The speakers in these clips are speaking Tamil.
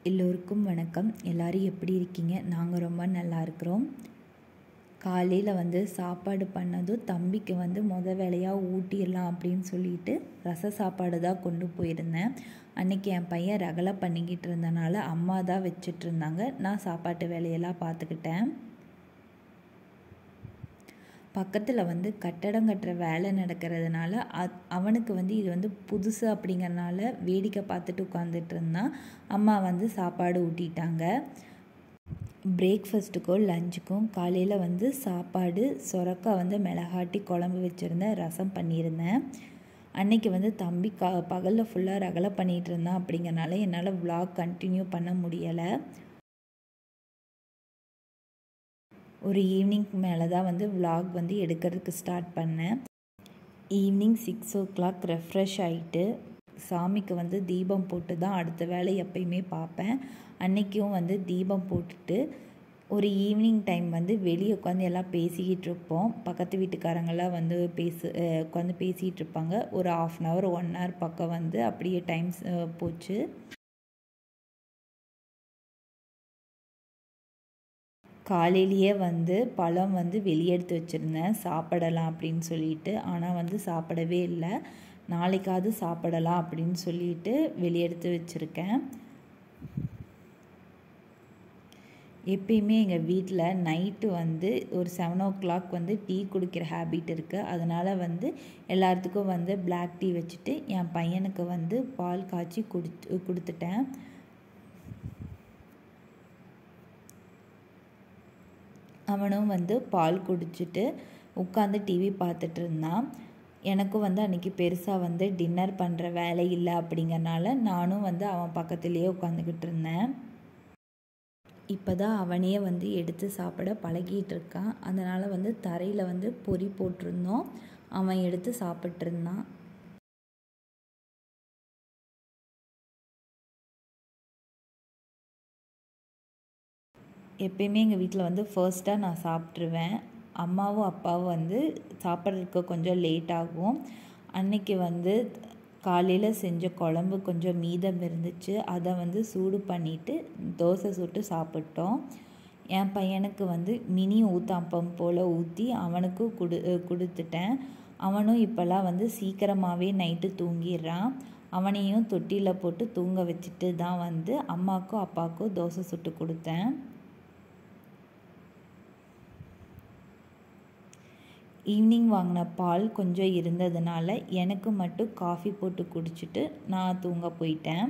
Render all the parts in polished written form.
எல்லோருக்கும் வணக்கம். எல்லாரும் எப்படி இருக்கீங்க? நாங்கள் ரொம்ப நல்லா இருக்கிறோம். காலையில் சாப்பாடு பண்ணதும் தம்பிக்கு வேலையாக ஊட்டிடலாம் அப்படின்னு சொல்லிட்டு ரச சாப்பாடு தான் கொண்டு போயிருந்தேன். அன்றைக்கி என் பையன் ரகலை பண்ணிக்கிட்டு இருந்தனால அம்மா தான் வச்சிட்டு இருந்தாங்க. நான் சாப்பாட்டு வேலையெல்லாம் பார்த்துக்கிட்டேன். பக்கத்தில் கட்டடம் கட்டுற வேலை நடக்கிறதுனால அவனுக்கு இது புதுசு அப்படிங்கிறனால வேடிக்கை பார்த்துட்டு உட்காந்துட்டு இருந்தான். அம்மா சாப்பாடு ஊட்டிட்டாங்க. பிரேக்ஃபாஸ்ட்டுக்கும் லஞ்சுக்கும் காலையில் சாப்பாடு சொரக்காய் மிளகாட்டி குழம்பு வச்சுருந்தேன், ரசம் பண்ணியிருந்தேன். அன்றைக்கி தம்பி பகலில் ஃபுல்லாக ரகலை பண்ணிகிட்டு இருந்தான். அப்படிங்கிறனால என்னால் விலாக் கண்டினியூ பண்ண முடியலை. ஒரு ஈவினிங் மேலே தான் விலாக் எடுக்கிறதுக்கு ஸ்டார்ட் பண்ணேன். ஈவினிங் 6 o'clock ரெஃப்ரெஷ் ஆகிட்டு சாமிக்கு தீபம் போட்டு தான் அடுத்த வேலை எப்பயுமே பார்ப்பேன். அன்றைக்கும் தீபம் போட்டுட்டு ஒரு ஈவினிங் டைம் வெளியே உட்காந்து எல்லாம் பேசிக்கிட்டு இருப்போம். பக்கத்து வீட்டுக்காரங்களாம் உட்காந்து பேசிகிட்டு இருப்பாங்க. ஒரு 1/2 hour 1 hour பக்கம் அப்படியே டைம்ஸ் போச்சு. காலையிலேயே பழம் வெளியே எடுத்து வச்சுருந்தேன் சாப்பிடலாம் அப்படின்னு சொல்லிட்டு. ஆனால் சாப்பிடவே இல்லை. நாளைக்காவது சாப்பிடலாம் அப்படின்னு சொல்லிட்டு வெளியே எடுத்து வச்சுருக்கேன். எப்பயுமே எங்கள் வீட்டில் நைட்டு ஒரு 7 o'clock டீ குடிக்கிற ஹேபிட் இருக்குது. அதனால் எல்லாத்துக்கும் பிளாக் டீ வச்சுட்டு என் பையனுக்கு பால் காய்ச்சி கொடுத்துட்டேன். அவனும் பால் குடிச்சிட்டு உட்காந்து டிவி பார்த்துட்டு இருந்தான். எனக்கும் அன்றைக்கி பெருசாக டின்னர் பண்ணுற வேலை இல்லை அப்படிங்கிறனால நானும் அவன் பக்கத்துலேயே உட்காந்துக்கிட்டு இருந்தேன். இப்போ தான் அவனே எடுத்து சாப்பிட பழகிட்டு இருக்கான். அதனால் தரையில் பொரி போட்டிருந்தோம், அவன் எடுத்து சாப்பிட்ருந்தான். எப்பயுமே எங்கள் வீட்டில் ஃபர்ஸ்ட்டாக நான் சாப்பிட்ருவேன். அம்மாவும் அப்பாவும் சாப்பிட்றதுக்கு கொஞ்சம் லேட் ஆகும். அன்றைக்கி காலையில் செஞ்ச குழம்பு கொஞ்சம் மீதம் இருந்துச்சு. அதை சூடு பண்ணிவிட்டு தோசை சுட்டு சாப்பிட்டோம். என் பையனுக்கு மினி ஊத்தாப்பம் போல் ஊற்றி அவனுக்கு கொடுத்துட்டேன். அவனும் இப்போல்லாம் சீக்கிரமாகவே நைட்டு தூங்கிடுறான். அவனையும் தொட்டியில் போட்டு தூங்க வச்சுட்டு தான் அம்மாவுக்கும் அப்பாவுக்கும் தோசை சுட்டு கொடுத்தேன். ஈவினிங் வாங்கின பால் கொஞ்சம் இருந்ததுனால எனக்கு மட்டும் காஃபி போட்டு குடிச்சிட்டு நான் தூங்க போயிட்டேன்.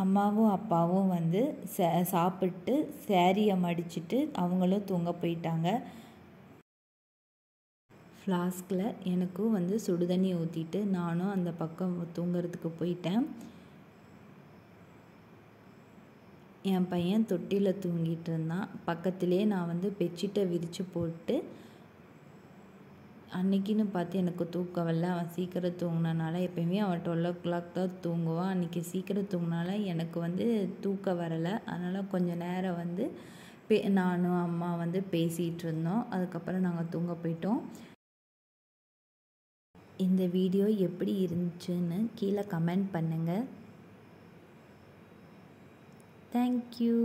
அம்மாவும் அப்பாவும் சாப்பிட்டு சேரீயை மடிச்சிட்டு அவங்களும் தூங்க போயிட்டாங்க. ஃப்ளாஸ்கில் எனக்கும் சுடுதண்ணி ஊற்றிட்டு நானும் அந்த பக்கம் தூங்கிறதுக்கு போயிட்டேன். என் பையன் தொட்டியில் தூங்கிட்டு இருந்தான். பக்கத்துலேயே நான் பெட்ஷீட்டை விரித்து போட்டு, அன்றைக்கின்னு பார்த்து எனக்கு தூக்கம் வரல. அவன் சீக்கிரம் தூங்கினால எப்பயுமே அவன் 12 o'clock தான் தூங்குவான். அன்றைக்கி சீக்கிரம் தூங்கினால எனக்கு தூக்கம் வரலை. அதனால் கொஞ்சம் நேரம் நானும் அம்மா பேசிகிட்டு இருந்தோம். அதுக்கப்புறம் நாங்கள் தூங்க போயிட்டோம். இந்த வீடியோ எப்படி இருந்துச்சுன்னு கீழே கமெண்ட் பண்ணுங்கள். Thank you.